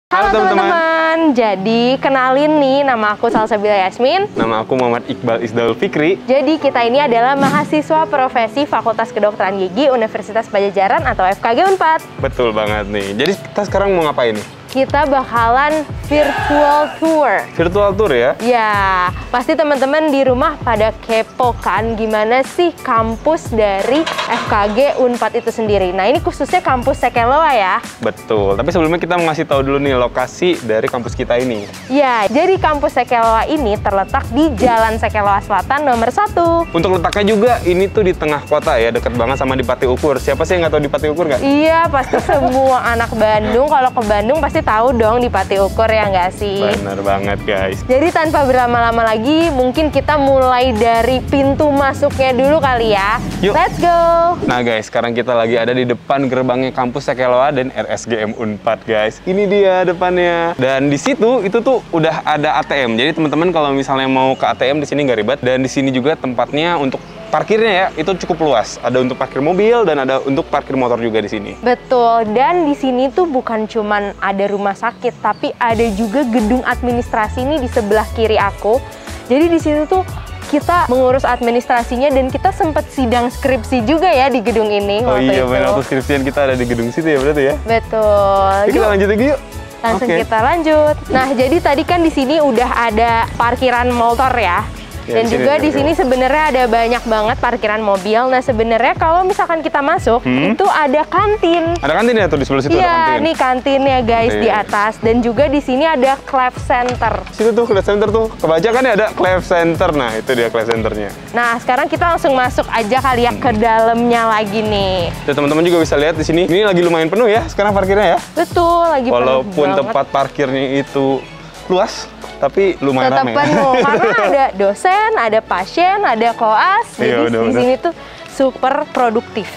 Halo teman-teman, jadi kenalin nih, nama aku Salsabila Yasmin. Nama aku Muhammad Iqbal Isdaul Fikri. Jadi kita ini adalah mahasiswa profesi Fakultas Kedokteran Gigi Universitas Padjadjaran atau FKG Unpad. Betul banget nih, jadi kita sekarang mau ngapain nih? Kita bakalan virtual tour. Virtual tour ya? Ya, pasti teman-teman di rumah pada kepo kan gimana sih kampus dari FKG Unpad itu sendiri. Nah, ini khususnya kampus Sekeloa ya. Betul, tapi sebelumnya kita mau ngasih tahu dulu nih lokasi dari kampus kita ini. Ya, jadi kampus Sekeloa ini terletak di Jalan Sekeloa Selatan nomor 1. Untuk letaknya juga, ini tuh di tengah kota ya, deket banget sama di Pati Ukur. Siapa sih yang nggak tahu di Pati Ukur nggak? Iya, pasti semua anak Bandung, kalau ke Bandung pasti tahu dong di Pati Ukur ya nggak sih? Bener banget guys. Jadi tanpa berlama-lama lagi, mungkin kita mulai dari pintu masuknya dulu kali ya. Yuk. Let's go! Nah guys, sekarang kita lagi ada di depan gerbangnya kampus Sekeloa dan RSGM Unpad guys. Ini dia depannya. Dan di situ itu tuh udah ada ATM. Jadi teman-teman kalau misalnya mau ke ATM di sini nggak ribet. Dan di sini juga tempatnya untuk parkirnya ya, itu cukup luas. Ada untuk parkir mobil dan ada untuk parkir motor juga di sini. Betul, dan di sini tuh bukan cuman ada rumah sakit, tapi ada juga gedung administrasi ini di sebelah kiri aku. Jadi di sini tuh kita mengurus administrasinya dan kita sempat sidang skripsi juga ya di gedung ini. Oh waktu iya, itu. waktu skripsian kita ada di gedung situ ya berarti ya? Betul. Yuk, kita lanjut lagi yuk. Langsung Oke. kita lanjut. Nah, jadi tadi kan di sini udah ada parkiran motor ya. Ya, Dan di sini juga ada di sini sebenarnya ada banyak banget parkiran mobil. Nah, sebenarnya kalau misalkan kita masuk, itu ada kantin. Ada kantin ya tuh di sebelah situ ada Iya, kantin. nih kantinnya guys Oke. di atas. Dan juga di sini ada clap center. Situ tuh class center tuh. Kebaca kan ya ada class center. Nah, itu dia class centernya. Nah, sekarang kita langsung masuk aja kali ya ke dalamnya lagi nih. Dan teman-teman juga bisa lihat di sini. Ini lagi lumayan penuh ya sekarang parkirnya ya. Betul, lagi penuh Walaupun banget. tempat parkirnya itu luas, tapi lumayan Tetap ramai. penuh karena ada dosen, ada pasien, ada koas. Iya, Jadi di bener-bener. sini tuh super produktif.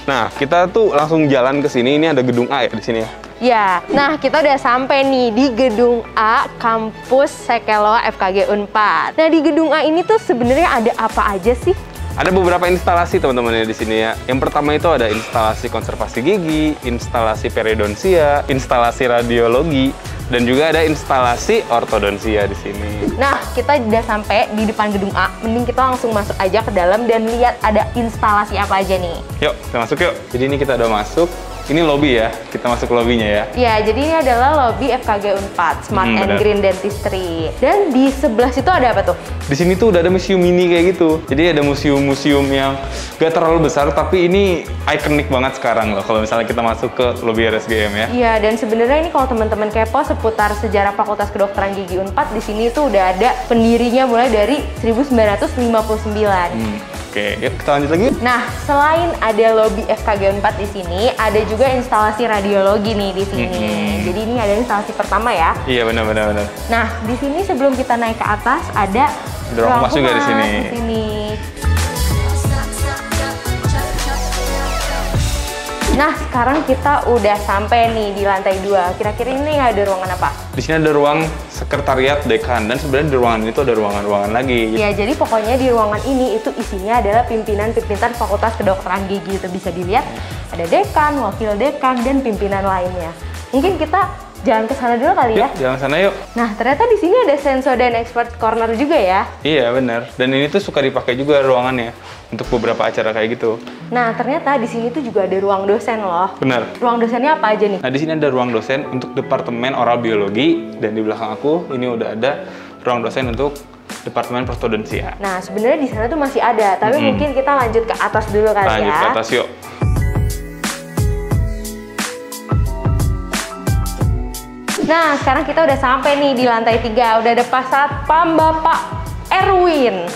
Nah, kita tuh langsung jalan ke sini. Ini ada gedung A ya di sini ya. Ya, nah kita udah sampai nih di gedung A kampus Sekeloa FKG Unpad. Nah, di gedung A ini tuh sebenarnya ada apa aja sih? Ada beberapa instalasi teman-teman ya di sini ya. Yang pertama itu ada instalasi konservasi gigi, instalasi periodonsia, instalasi radiologi, dan juga ada instalasi ortodonsia di sini. Nah, kita udah sampai di depan gedung A. Mending kita langsung masuk aja ke dalam dan lihat ada instalasi apa aja nih. Yuk, kita masuk yuk. Jadi ini kita udah masuk. Ini lobby ya. Kita masuk lobbynya ya. Ya, jadi ini adalah lobby FKG Unpad, Smart and benar. Green Dentistry. Dan di sebelah situ ada apa tuh? Di sini tuh udah ada museum mini kayak gitu. Jadi ada museum-museum yang gak terlalu besar, tapi ini ikonik banget sekarang loh. Kalau misalnya kita masuk ke lobby RSGM ya. Iya, dan sebenarnya ini kalau teman-teman kepo seputar sejarah Fakultas Kedokteran Gigi Unpad, di sini tuh udah ada pendirinya mulai dari 1959. Oke, yuk kita lanjut lagi. Nah, selain ada lobby FKG Unpad di sini, ada juga instalasi radiologi nih di sini. Jadi ini ada instalasi pertama ya. Iya benar. Nah, di sini sebelum kita naik ke atas ada Ruang humas juga di sini. Di sini. Nah, sekarang kita udah sampai nih di lantai 2. Kira-kira ini ada ruangan apa? Di sini ada ruang sekretariat dekan dan sebenarnya di ruangan ini tuh ada ruangan-ruangan lagi. Ya, jadi pokoknya di ruangan ini itu isinya adalah pimpinan-pimpinan Fakultas Kedokteran Gigi. Itu bisa dilihat ada dekan, wakil dekan, dan pimpinan lainnya. Mungkin kita jalan ke sana dulu kali ya. Yuk, jalan sana yuk. Nah, ternyata di sini ada Senso dan Expert Corner juga ya. Iya benar. Dan ini tuh suka dipakai juga ruangannya untuk beberapa acara kayak gitu. Nah, ternyata di sini tuh juga ada ruang dosen loh. Benar. Ruang dosennya apa aja nih? Nah, di sini ada ruang dosen untuk Departemen Oral Biologi dan di belakang aku ini udah ada ruang dosen untuk Departemen Prostodontia. Nah, sebenarnya di sana tuh masih ada, tapi mungkin kita lanjut ke atas dulu kali Lanjut ya. ke atas yuk. Nah, sekarang kita udah sampai nih di lantai 3. Udah ada Pak Satpam Bapak Erwin.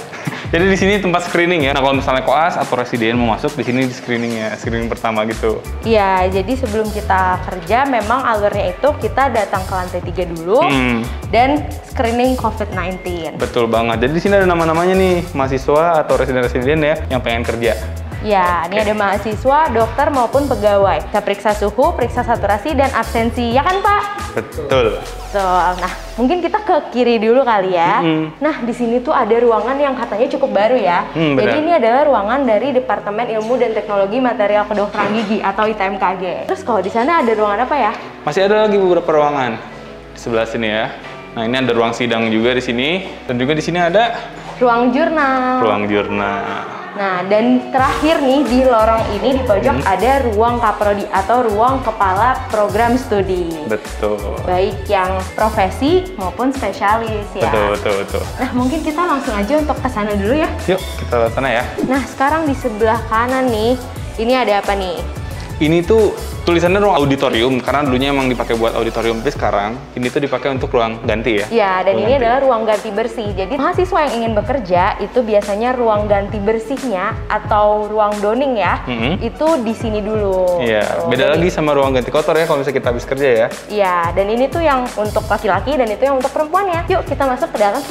Jadi di sini tempat screening ya. Nah, kalau misalnya koas atau residen mau masuk di sini di screeningnya, screening pertama gitu. Iya, jadi sebelum kita kerja memang alurnya itu kita datang ke lantai 3 dulu dan screening COVID-19. Betul banget. Jadi di sini ada nama-namanya nih, mahasiswa atau residen-residen ya yang pengen kerja. Ya, ini ada mahasiswa, dokter maupun pegawai. Kita periksa suhu, periksa saturasi dan absensi, ya kan Pak? Betul. Nah, mungkin kita ke kiri dulu kali ya. Nah, di sini tuh ada ruangan yang katanya cukup baru ya. Jadi benar. ini adalah ruangan dari Departemen Ilmu dan Teknologi Material Kedokteran Gigi atau ITMKG. Terus kalau di sana ada ruangan apa ya? Masih ada lagi beberapa ruangan. sebelah sini ya. Nah, ini ada ruang sidang juga di sini, dan juga di sini ada ruang jurnal. ruang jurnal. Nah, dan terakhir nih di lorong ini di pojok ada ruang kaprodi atau ruang kepala program studi. Betul. Baik yang profesi maupun spesialis ya. Betul. Nah, mungkin kita langsung aja untuk ke sana dulu ya. Yuk, kita lihat sana ya. Nah, sekarang di sebelah kanan nih, ini ada apa nih? Ini tuh tulisannya ruang auditorium, karena dulunya emang dipakai buat auditorium, tapi sekarang ini tuh dipakai untuk ruang ganti ya? Ya, dan Ruang ini ganti. adalah ruang ganti bersih. Jadi mahasiswa yang ingin bekerja itu biasanya ruang ganti bersihnya atau ruang doning ya, itu di sini dulu. Iya, Tuh, beda jadi- lagi sama ruang ganti kotor ya kalau misalnya kita habis kerja ya. Iya, dan ini tuh yang untuk laki-laki dan itu yang untuk perempuan ya. Yuk kita masuk ke dalam.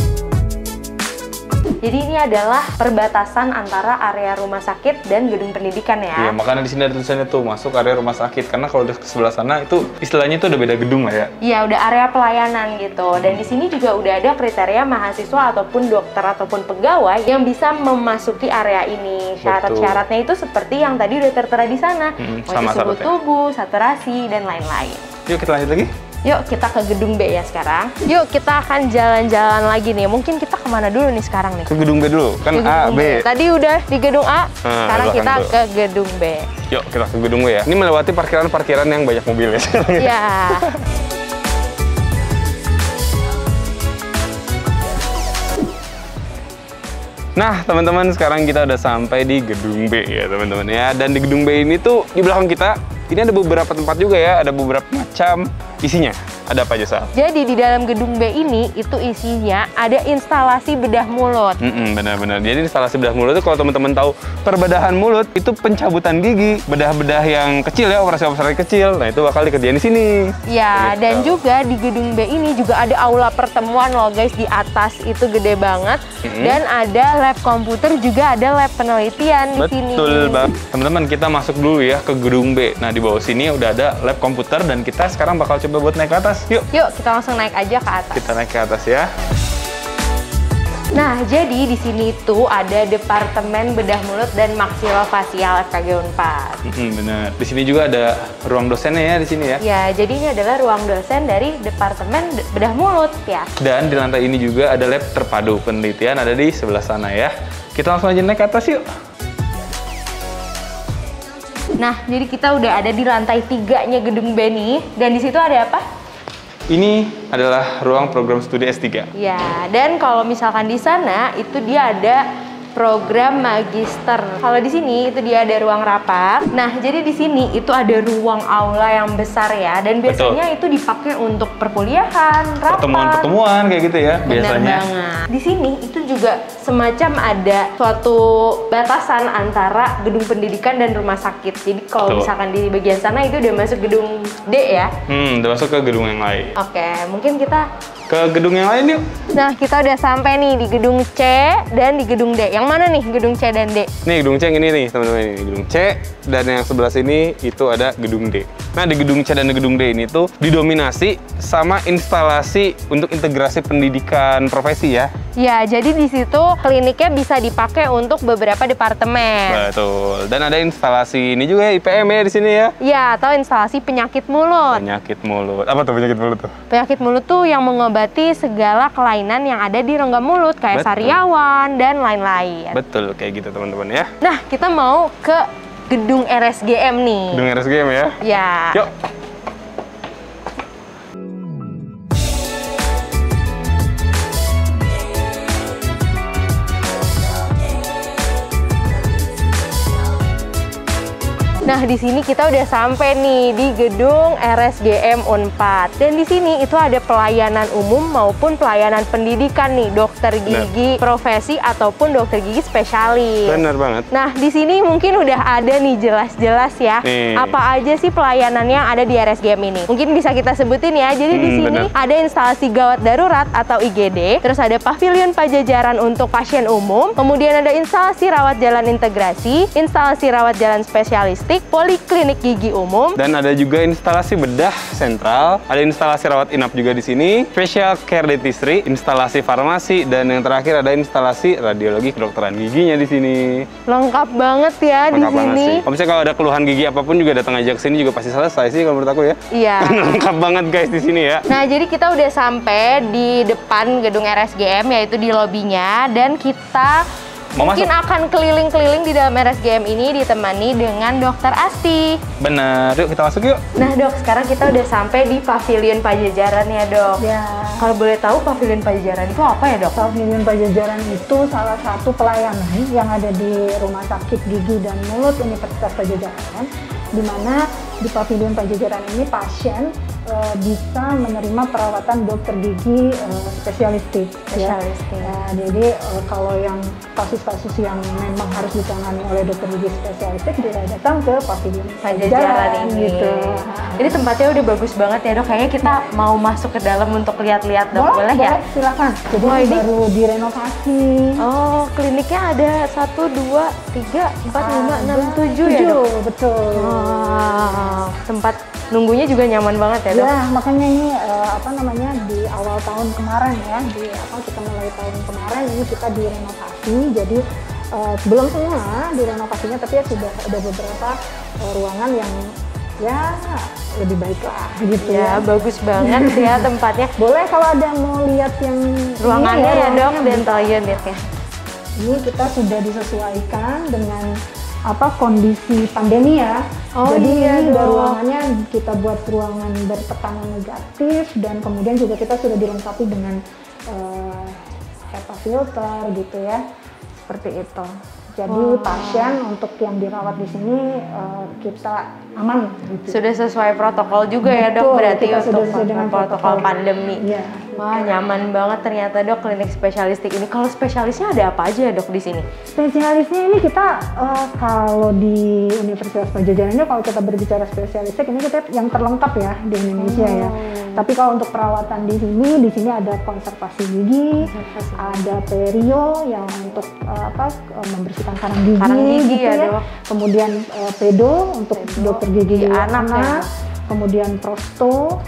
Jadi ini adalah perbatasan antara area rumah sakit dan gedung pendidikan Iya, ya. makanya di sini ada tulisannya tuh masuk area rumah sakit, karena kalau udah ke sebelah sana itu istilahnya itu udah beda gedung lah ya. Iya, udah area pelayanan gitu. Dan di sini juga udah ada kriteria mahasiswa ataupun dokter ataupun pegawai yang bisa memasuki area ini. Syarat-syaratnya itu seperti yang tadi udah tertera di sana. sama suhu syaratnya. tubuh, saturasi, dan lain-lain. Yuk kita lanjut lagi. Yuk kita ke gedung B ya sekarang. Yuk kita akan jalan-jalan lagi nih. Mungkin kita kemana dulu nih sekarang nih? Ke gedung B dulu, kan Ke A, gedung B. Tadi udah di gedung A, sekarang belakang kita tuh. ke gedung B. Yuk kita ke gedung B ya. Ini melewati parkiran-parkiran yang banyak mobil ya sekarang. Ya. Nah, teman-teman, sekarang kita udah sampai di gedung B ya, teman-teman ya. Dan di gedung B ini tuh di belakang kita ini ada beberapa tempat juga ya, ada beberapa macam isinya. Ada apa aja, Sal? Jadi di dalam gedung B ini itu isinya ada instalasi bedah mulut. Benar-benar. Jadi instalasi bedah mulut itu kalau teman-teman tahu perbedahan mulut itu pencabutan gigi, bedah-bedah yang kecil ya, operasi-operasi kecil. Nah, itu bakal dikerjain di sini. Ya, Gitu. dan juga di gedung B ini juga ada aula pertemuan loh guys, di atas itu gede banget. Dan ada lab komputer, juga ada lab penelitian di sini. Betul, Bang. Teman-teman, kita masuk dulu ya ke gedung B. Nah, di bawah sini udah ada lab komputer dan kita sekarang bakal coba buat naik ke atas. Yuk, Yuk kita langsung naik aja ke atas. kita naik ke atas ya. Nah, jadi di sini itu ada Departemen Bedah Mulut dan Maksilofasial FKG Unpad. Benar. Di sini juga ada ruang dosennya ya di sini ya. Ya, jadi ini adalah ruang dosen dari Departemen Bedah Mulut ya. Dan di lantai ini juga ada lab terpadu penelitian ada di sebelah sana ya. Kita langsung aja naik ke atas yuk. Nah, jadi kita udah ada di lantai 3-nya gedung B nih. Dan di situ ada apa? Ini adalah ruang program studi S3. Ya, dan kalau misalkan di sana itu dia ada program magister. Kalau di sini itu dia ada ruang rapat. Nah, jadi di sini itu ada ruang aula yang besar ya, dan biasanya itu dipakai untuk perkuliahan, rapat, Pertemuan-pertemuan kayak gitu ya Benar biasanya. banget. Di sini itu juga semacam ada suatu batasan antara gedung pendidikan dan rumah sakit. Jadi kalau Betul. misalkan di bagian sana itu udah masuk gedung D ya. Udah masuk ke gedung yang lain. Oke, mungkin kita Ke gedung yang lain yuk. Nah, kita udah sampai nih di gedung C dan di gedung D. Yang mana nih gedung C dan D? Nih gedung C yang ini nih teman-teman, ini gedung C, dan yang sebelah sini itu ada gedung D. Nah di gedung C dan di gedung D ini tuh didominasi sama instalasi untuk integrasi pendidikan profesi ya. Ya, jadi di situ kliniknya bisa dipakai untuk beberapa departemen. Betul. Dan ada instalasi ini juga ya, IPM ya di sini ya. Ya, atau instalasi penyakit mulut. Penyakit mulut. Apa tuh penyakit mulut tuh? Penyakit mulut tuh yang mengobati segala kelainan yang ada di rongga mulut kayak Betul. sariawan dan lain-lain. Betul kayak gitu teman-teman ya. Nah, kita mau ke gedung RSGM nih. Gedung RSGM ya. Ya. Yuk. Nah, di sini kita udah sampai nih di gedung RSGM Unpad. Dan di sini itu ada pelayanan umum maupun pelayanan pendidikan nih, dokter gigi profesi ataupun dokter gigi spesialis. Benar banget. Nah, di sini mungkin udah ada nih jelas-jelas ya. Nih. Apa aja sih pelayanan yang ada di RSGM ini? Mungkin bisa kita sebutin ya. Jadi di sini benar. ada instalasi gawat darurat atau IGD, terus ada pavilion pajajaran untuk pasien umum, kemudian ada instalasi rawat jalan integrasi, instalasi rawat jalan spesialistik, Poliklinik Gigi Umum. Dan ada juga instalasi bedah sentral, ada instalasi rawat inap juga di sini, special care dentistry, instalasi farmasi, dan yang terakhir ada instalasi radiologi kedokteran giginya di sini. Lengkap banget ya di Lengkap banget sini. sih. Kalau misalnya kalau ada keluhan gigi apapun juga datang aja ke sini juga pasti selesai sih kalau menurut aku ya. Iya. Lengkap banget guys di sini ya. Nah, jadi kita udah sampai di depan gedung RSGM, yaitu di lobinya, dan kita Mau mungkin masuk? akan keliling-keliling di dalam RSGM ini ditemani dengan Dokter Asti. Bener, yuk kita masuk yuk. Nah dok, sekarang kita udah sampai di Pavilion Pajajaran ya dok. Ya, Kalau boleh tahu Pavilion Pajajaran itu apa ya dok? Pavilion Pajajaran itu salah satu pelayanan yang ada di Rumah Sakit Gigi dan Mulut Universitas Pajajaran, di mana di Pavilion Pajajaran ini pasien bisa menerima perawatan dokter gigi spesialistik. Spesialistik. Ya. Nah, jadi kalau yang kasus-kasus yang memang harus ditangani oleh dokter gigi spesialistik, dia datang ke Pavilion Pajajaran ini. gitu. Jadi tempatnya udah bagus banget ya dok. Kayaknya kita mau masuk ke dalam untuk lihat-lihat dok. Boleh ya? Silakan. Jadi Wah, ini baru direnovasi. Oh, kliniknya ada 1, 2, 3, 4, 5, 6, 7 ya dok? Betul. Wow, tempat nunggunya juga nyaman banget ya dok? Ya, makanya ini di awal tahun kemarin ya, kita mulai tahun kemarin ini kita direnovasi. Jadi belum semua direnovasinya, tapi ya sudah ada beberapa ruangan yang ya lebih baik lah gitu Ya, bagus banget ya tempatnya. Boleh kalau ada mau lihat yang Ruangannya ini ya dok, ruangannya dental unitnya. ini kita sudah disesuaikan dengan kondisi pandemi ya. Oh, jadi iya ini dong. ruangannya kita buat ruangan bertekanan negatif, dan kemudian juga kita sudah dilengkapi dengan HEPA filter gitu ya, seperti itu. Jadi pasien untuk yang dirawat di sini kita aman gitu. Sudah sesuai protokol juga ya dok, Betul, berarti kita sudah untuk sesuai dengan protokol pandemi. Iya. Wah, nyaman banget ternyata dok klinik spesialistik ini. Kalau spesialisnya ada apa aja ya dok di sini? Spesialisnya ini kita kalau di Universitas Pajajaran ini, kalau kita berbicara spesialistik ini kita yang terlengkap ya di Indonesia ya. Tapi kalau untuk perawatan di sini ada konservasi gigi, ada perio yang untuk membersihkan karang gigi, gitu ya, dok. Kemudian pedo untuk dokter gigi anak ya. Kemudian prosto,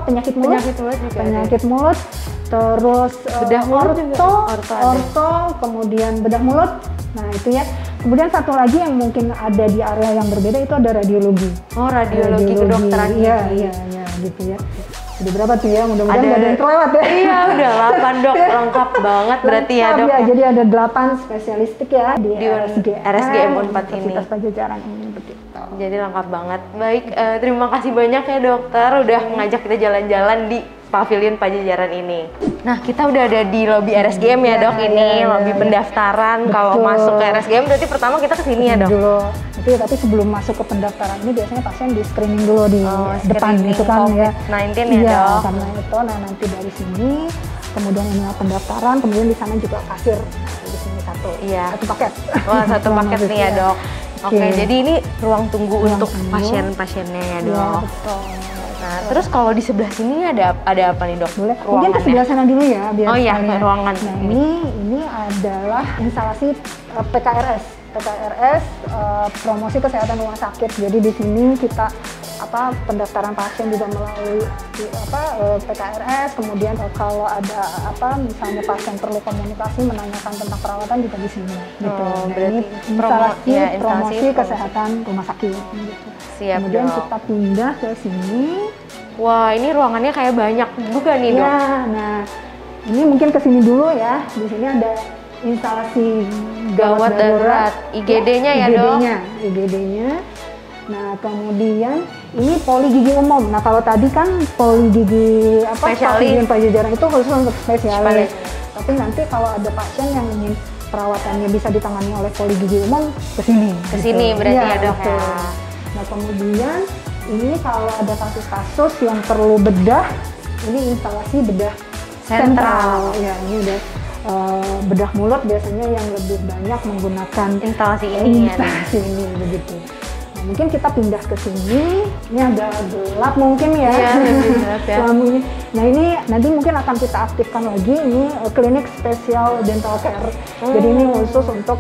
penyakit mulut, juga mulut, terus bedah mulut juga. orto, kemudian bedah mulut. Nah itu ya. Kemudian satu lagi yang mungkin ada di area yang berbeda itu ada radiologi. Oh, radiologi kedokteran gigi. Iya, gitu ya. Udah berapa tuh ya? Mudah-mudahan nggak ada yang terlewat ya. Iya, udah 8 dok, lengkap banget berarti ya dok. Ya, jadi ada 8 spesialistik ya di RSGM Unpad ini. Universitas Pajajaran ini begitu. Jadi lengkap banget. Baik, terima kasih banyak ya dokter udah ngajak kita jalan-jalan di Pavilion Pajajaran ini. Nah, kita udah ada di lobi RSGM ya dok, ini lobi pendaftaran. Kalau masuk ke RSGM berarti pertama kita ke sini ya dok? Dulu. Tapi sebelum masuk ke pendaftaran ini biasanya pasien di screening dulu di depan screening itu kan ya. COVID-19 ya Iya, dok? karena itu nanti dari sini, kemudian ini pendaftaran, kemudian di sana juga kasir di sini satu paket. Wah, satu paket nih ya dok. Oke, jadi ini ruang tunggu untuk tunggu. pasien-pasiennya ya dok. Iya, betul. Nah, terus kalau di sebelah sini ada apa nih dok? Boleh. Mungkin ke sebelah sana dulu ya biar Oh iya, sekalian. ruangan. Nah, ini adalah instalasi PKRS, promosi kesehatan rumah sakit. Jadi di sini kita pendaftaran pasien juga melalui PKRS. Kemudian kalau ada misalnya pasien perlu komunikasi menanyakan tentang perawatan juga di sini. Gitu. Oh, Nah, berarti ini instalasi promosi kesehatan rumah sakit. Gitu. Siap, Kemudian dok. kita pindah ke sini. Wah, ini ruangannya kayak banyak juga nih dok. Ya, nah ini mungkin ke sini dulu ya. Di sini ada instalasi Gawat darurat. IGD-nya ya, dok? IGD-nya. Nah, kemudian ini poli gigi umum. Nah, kalau tadi kan poli gigi Pavilion Pajajaran itu khusus untuk spesialis. Tapi nanti kalau ada pasien yang ingin perawatannya bisa ditangani oleh poli gigi umum, ke sini. Ke sini berarti ya, dok betul. ya. Nah, kemudian ini kalau ada kasus-kasus yang perlu bedah, ini instalasi bedah sentral. Ya, ini udah bedah mulut biasanya yang lebih banyak menggunakan Instalasi ini ya. instalasi ini begitu. Mungkin kita pindah ke sini, ini agak gelap mungkin ya. Iya, lebih gelap ya. Lampunya. Nah ini nanti mungkin akan kita aktifkan lagi, ini klinik spesial dental care. Jadi ini khusus untuk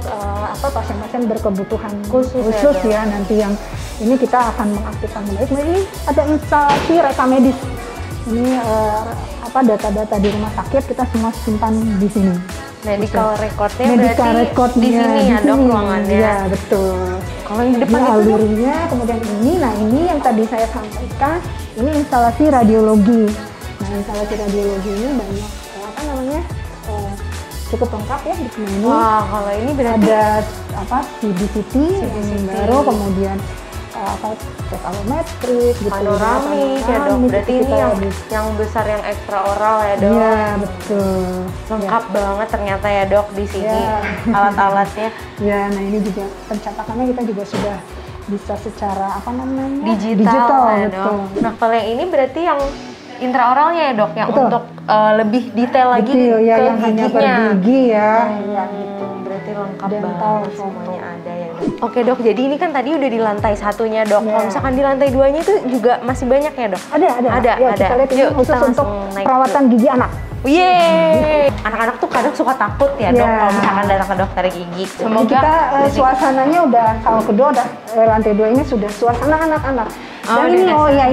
pasien-pasien berkebutuhan khusus ya, nanti yang ini kita akan mengaktifkan kembali. Nah, ini ada instalasi rekam medis. Ini data-data di rumah sakit kita semua simpan di sini. Medical recordnya berarti di sini ya dok ruangannya. Iya betul. Kalau yang di depan ini itu alurnya, kemudian ini, nah ini yang tadi saya sampaikan, ini instalasi radiologi. Nah instalasi radiologi ini banyak cukup lengkap ya di sini. Wah kalau ini berarti ada CBCT yang baru, kemudian cefalometrik, gitu, panoramik ya dok. Berarti ini yang besar, yang ekstra oral ya dok. Iya betul. Lengkap banget ternyata ya dok di sini alat-alatnya. Ya, nah ini juga pencetakannya kita juga sudah bisa secara digital ya betul. Dok. Nah kalau yang ini berarti yang intraoralnya ya dok, yang betul. Untuk lebih detail lagi ya, ke yang hanya per gigi ya. Gitu. Berarti lengkap Dental, banget semuanya ada ya dok. Oke dok, jadi ini kan tadi udah di lantai satunya dok. Kalau misalkan di lantai duanya itu juga masih banyak ya dok? Ada. Ya, kita lihat ini khusus untuk perawatan gigi anak. Yeay! Anak-anak tuh kadang suka takut ya dok kalau misalkan datang ke dokter gigi. Semoga kita suasananya udah, kalau kedua udah lantai 2 ini sudah suasana anak-anak. Dan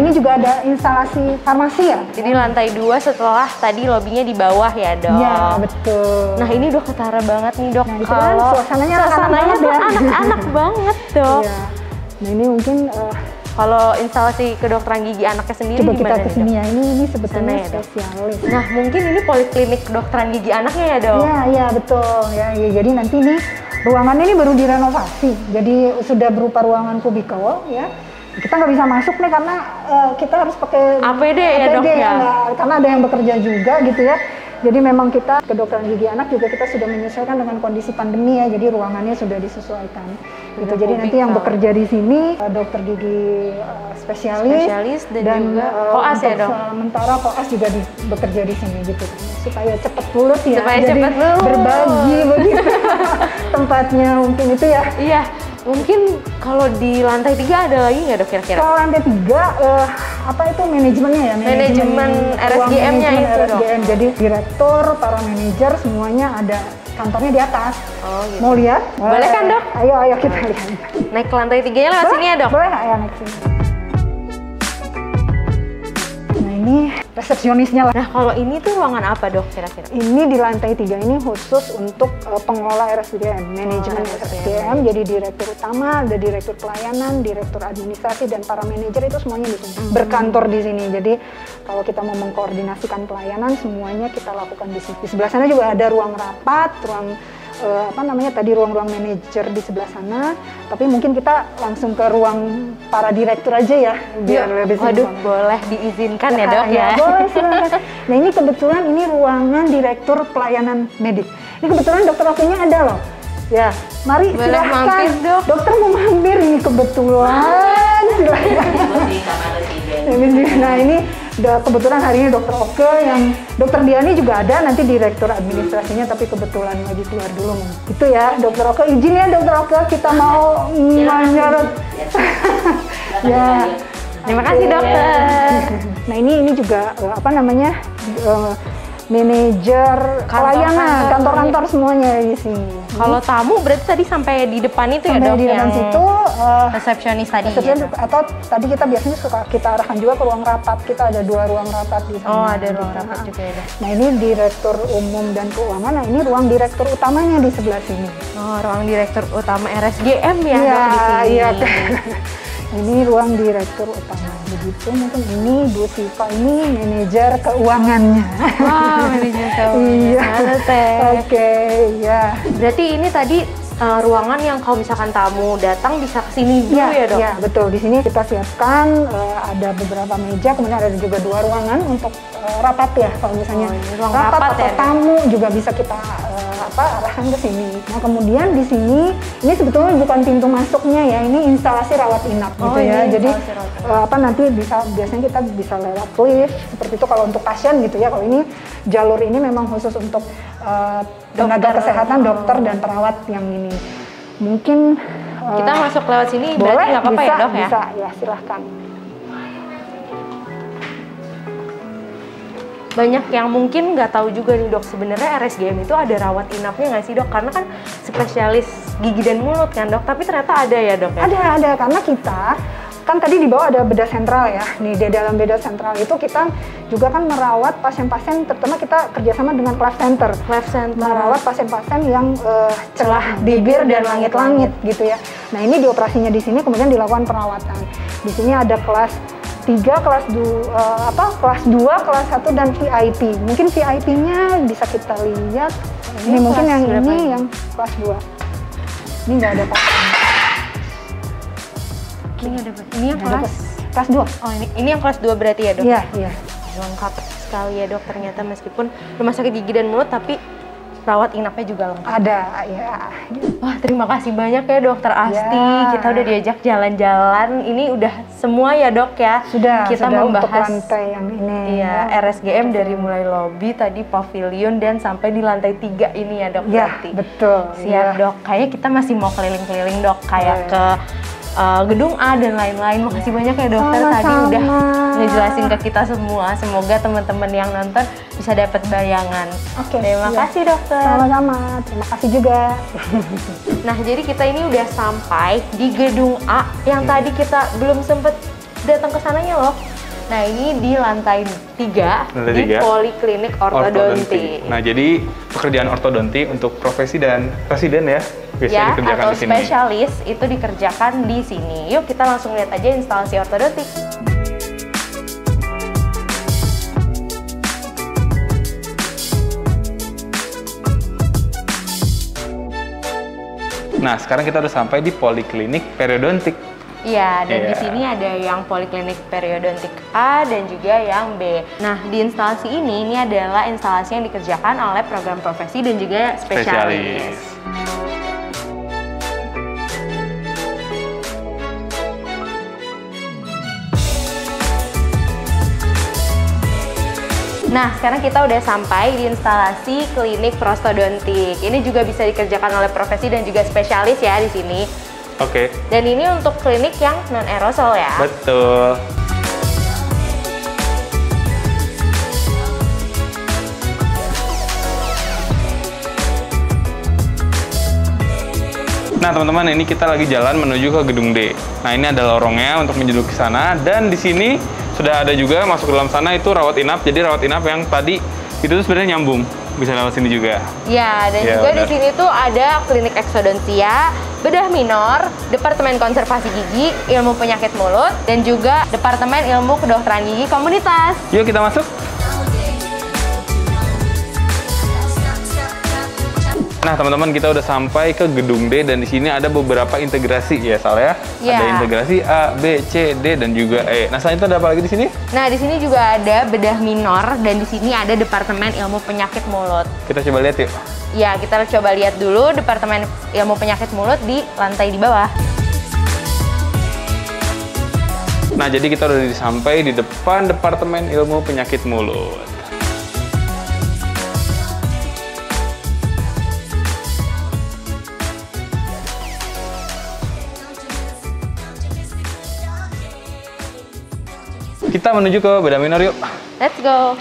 ini juga ada instalasi farmasi ya. Jadi lantai 2 setelah tadi lobbynya di bawah ya dok. Iya betul. Nah ini dok ketara banget nih dok. Nah itu kan suasananya anak-anak banget dok. Iya. Nah ini mungkin kalau instalasi kedokteran gigi anaknya sendiri coba gimana kita kesini ya, ini sebetulnya ya, spesialis. Nah mungkin ini poliklinik kedokteran gigi anaknya ya dok? Iya betul ya. Jadi nanti ini ruangannya ini baru direnovasi, jadi sudah berupa ruangan kubikel ya. Kita nggak bisa masuk nih karena kita harus pakai APD ya dok ya? Karena ada yang bekerja juga gitu ya. Jadi memang kita kedokteran gigi anak juga kita sudah menyesuaikan dengan kondisi pandemi ya. Jadi ruangannya sudah disesuaikan. Gitu. Jadi nanti yang bekerja di sini dokter gigi spesialis dan juga koas ya dok. Sementara koas juga bekerja di sini gitu supaya cepat lulus ya. Supaya jadi cepat lulus. Berbagi begitu tempatnya mungkin itu ya. Iya. Mungkin kalau di lantai 3 ada lagi nggak dok kira-kira? Kalau lantai 3 itu manajemennya ya? Manajemen RSGM-nya itu dok. Jadi direktur, para manajer semuanya ada kantornya di atas. Oh gitu. Mau lihat? Boleh kan dok? Ayo kita lihat. Naik ke lantai 3-nya lewat sini ya dok? Boleh, ayo naik sini. Nah ini resepsionisnya lah. Nah kalau ini tuh ruangan apa dok kira-kira? Ini di lantai 3 ini khusus untuk pengelola RSGM, manajemen RSGM. Jadi direktur utama, ada direktur pelayanan, direktur administrasi, dan para manajer itu semuanya di sini. Berkantor di sini. Jadi kalau kita mau mengkoordinasikan pelayanan semuanya kita lakukan di sini. Di sebelah sana juga ada ruang rapat, ruang ruang-ruang manajer di sebelah sana, tapi mungkin kita langsung ke ruang para direktur aja ya, biar lebih simpel. Boleh diizinkan ya dok ya? Boleh silakan. Nah ini kebetulan ini ruangan direktur pelayanan medik. Ini kebetulan dokter Oke-nya ada loh. Ya, mari boleh silahkan. Mampir, dok. Dokter mau mampir ini kebetulan. Nah ini kebetulan hari ini dokter Oke, yang dokter Diani juga ada, nanti direktur administrasinya, tapi kebetulan lagi keluar dulu. Itu ya dokter Oke, izin ya dokter Oke, kita mau menyorot. Ya. Terima kasih dokter. Nah ini juga manajer pelayanan, kantor-kantor semuanya di sini. Kalau tamu berarti tadi sampai di depan itu sampai ya dok? Di depan situ resepsionis tadi. Atau tadi kita biasanya suka kita arahkan juga ke ruang rapat. Kita ada 2 ruang rapat di sana. Oh ada ruang rapat juga ya dok. Nah ini direktur umum dan keuangan. Nah ini ruang direktur utamanya di sebelah sini. Oh ruang direktur utama RSGM ya dok di sini. Iya. Ini ruang direktur utama. Begitu mungkin ini Bu Siva ini manajer keuangannya. Wah, manajer keuangan. Iya. Halo Teh. Oke, ya. Berarti ini tadi ruangan yang kalau misalkan tamu datang bisa kesini dulu ya dok? Iya, betul. Di sini kita siapkan ada beberapa meja, kemudian ada juga 2 ruangan untuk rapat ya. Kalau misalnya rapat atau tamu juga bisa kita arahkan ke sini. Nah kemudian di sini ini sebetulnya bukan pintu masuknya ya, ini instalasi rawat inap gitu ya. Jadi nanti biasanya kita bisa lewat lift seperti itu kalau untuk pasien gitu ya. Kalau ini jalur ini memang khusus untuk tenaga kesehatan, dokter dan perawat yang ini. Mungkin Kita masuk lewat sini boleh, berarti nggak apa-apa ya dok ya? Bisa, ya silahkan. Banyak yang mungkin nggak tahu juga nih dok, sebenarnya RSGM itu ada rawat inapnya nggak sih dok? Karena kan spesialis gigi dan mulut kan dok, tapi ternyata ada ya dok ya? Ada, karena kita kan tadi di bawah ada bedah sentral ya. Nih di dalam bedah sentral itu kita juga kan merawat pasien-pasien, terutama kita kerjasama dengan cleft center. Cleft center. Merawat pasien-pasien yang celah bibir dan langit-langit gitu ya. Nah ini di operasinya di sini kemudian dilakukan perawatan. Di sini ada kelas 3, kelas 2, kelas 2, kelas 1 dan VIP. Mungkin VIP-nya bisa kita lihat. Ini mungkin yang ini yang kelas 2. Ini nggak ada pasien. Ini yang kelas 2. Oh ini yang kelas 2 berarti ya dok? Iya, iya. Lengkap sekali ya dok, ternyata meskipun rumah sakit gigi dan mulut tapi rawat inapnya juga lengkap. Ada, ya. Wah terima kasih banyak ya dokter Asti, Ya. kita udah diajak jalan-jalan, ini udah semua ya dok ya? Sudah membahas untuk lantai yang ini. Iya, RSGM dari mulai lobby, tadi pavilion, dan sampai di lantai 3 ini ya dok? Ya, berarti. betul. Siap Ya. dok, kayaknya kita masih mau keliling-keliling dok, kayak ke gedung A dan lain-lain. Makasih banyak ya dokter, tadi udah ngejelasin ke kita semua. Semoga teman-teman yang nonton bisa dapat bayangan. Oke, Terima kasih dokter. Sama-sama, terima kasih juga. Nah, jadi kita ini udah sampai di gedung A yang tadi kita belum sempet datang ke sananya loh. Nah, ini di lantai 3 di Poliklinik Ortodonti. Nah, jadi pekerjaan ortodonti untuk profesi dan residen ya biasanya dikerjakan atau di sini. spesialis itu dikerjakan di sini. Yuk kita langsung lihat aja instalasi ortodontik. Nah, sekarang kita udah sampai di Poliklinik Periodontik. Iya, dan di Iya. sini ada yang Poliklinik Periodontik A dan juga yang B. Nah, di instalasi ini adalah instalasi yang dikerjakan oleh program profesi dan juga spesialis. Nah, sekarang kita udah sampai di instalasi klinik prostodontik. Ini juga bisa dikerjakan oleh profesi dan juga spesialis ya di sini. Oke. Dan ini untuk klinik yang non aerosol ya. Betul. Nah teman-teman, ini kita lagi jalan menuju ke gedung D. Nah ini ada lorongnya untuk menjadi ke sana, dan di sini sudah ada juga masuk ke dalam sana itu rawat inap. Jadi rawat inap yang tadi itu tuh sebenarnya nyambung, bisa lewat sini juga. Ya, dan Ya, juga benar. di sini tuh ada klinik eksodontia, bedah minor, departemen konservasi gigi, ilmu penyakit mulut, dan juga departemen ilmu kedokteran gigi komunitas. Yuk kita masuk. Nah teman-teman, kita udah sampai ke gedung D dan di sini ada beberapa integrasi ya Sal ya. Ya. Ada integrasi A, B, C, D dan juga E. Nah selain itu ada apa lagi di sini? Nah, di sini juga ada bedah minor dan di sini ada departemen ilmu penyakit mulut. Kita coba lihat yuk. Ya, kita coba lihat dulu departemen ilmu penyakit mulut di lantai di bawah. Nah jadi kita udah sampai di depan departemen ilmu penyakit mulut. Kita menuju ke bedah minor yuk. Let's go.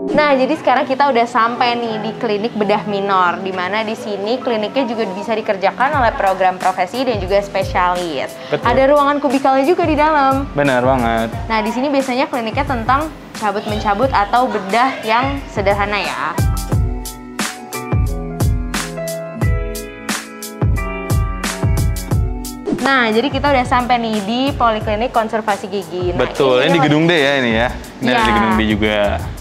Nah, jadi sekarang kita udah sampai nih di klinik bedah minor, di mana di sini kliniknya juga bisa dikerjakan oleh program profesi dan juga spesialis. Betul. Ada ruangan kubikalnya juga di dalam. Benar banget. Nah, di sini biasanya kliniknya tentang cabut-mencabut atau bedah yang sederhana ya. Nah, jadi kita udah sampai nih di Poliklinik Konservasi Gigi. Nah, Betul, ini di gedung D ya ini ya. Ini ada di Ya. gedung D juga.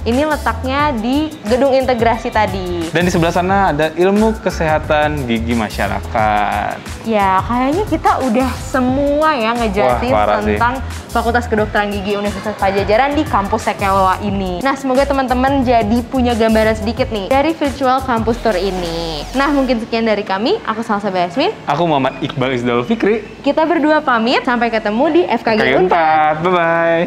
Ini letaknya di gedung integrasi tadi. Dan di sebelah sana ada ilmu kesehatan gigi masyarakat. Ya, kayaknya kita udah semua ya ngejelasin Wah, parah sih. tentang Fakultas Kedokteran Gigi Universitas Padjadjaran di kampus Sekeloa ini. Nah, semoga teman-teman jadi punya gambaran sedikit nih dari virtual campus tour ini. Nah, mungkin sekian dari kami. Aku Salsa Basmin. Aku Muhammad Iqbal Isdal Fikri. Kita berdua pamit. Sampai ketemu di FKG Kayak Unpad. Bye-bye.